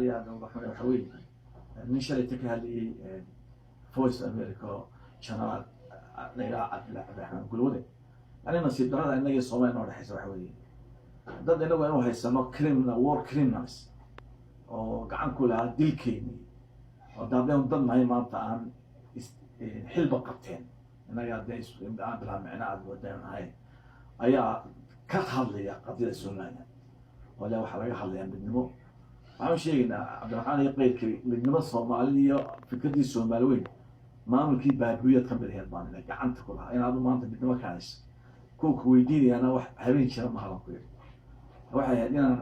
يعني waxaan weyn nin shalay ka hadlayay voice America channel leeyahay Cabdiraxmaan Gulwade anina si darada inaga Soomaaliya noo dhaxaysa waxa weeye dad inagu inuu haysano criminal war criminals oo gacan ku lahaa dilkeeni oo dadaan dad maay maanta aan xilba qabteen inaga hadday isku imdaan bila macnaad wadanahay ayaa ka hadlaya qadiyada Soomaaliya wala waxa laga hadlayaa midnimo waxaan sheegnaa Cabdiraxmaan iyo qeyrkii midnimo Soomaaliya fikradii Soomaaliyeed maamulkii baabuuyad ka midheed baan gacanta ku lahaa inaad maanta midnimo ka hayso ku weydiinayana wax habeen jira ma halan ku yiri waxay inaan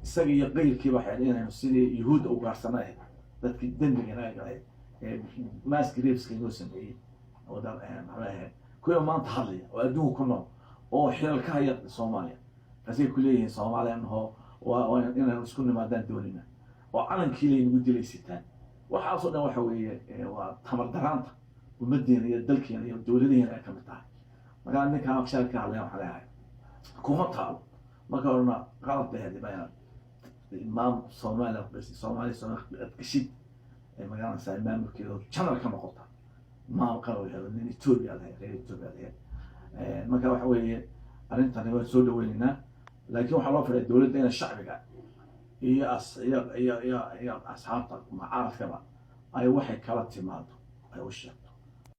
isaga iyo qeyrkii waxay inaan sidii yahuud u gaarsanay dadkii dambiga ay galay mass graves inuu sameeyay oo dad maxaa kuwa maanta hadlaya oo adduunka ku nool oo xilal ka haya Soomaaliya kasii ku leeyihiin Soomaaliya inaan isku nimaadaan doonina oo calankii leeynu dilaysitaan waxa soo dhan waxa weeye waa tamar daraanta ummadeena iyo dalkeena iyo dawladeena ay ka mid tahay marka ninka afshaal ka hadlaya waxa leeyahay kuma taalo marka orna qalad bay hadlayaan imaam Soomaaliya bas Soomaaliya kashid magaalada Soomaaliya channel ka noqota ma qaro in Ethiopia marka waxa weeye arrintan waa soo dhaweynaa laakiin waxa loo firay dawladda shacbiga iyo asxaabta macaaradkaba ay waxay kala timaado ay u sheegto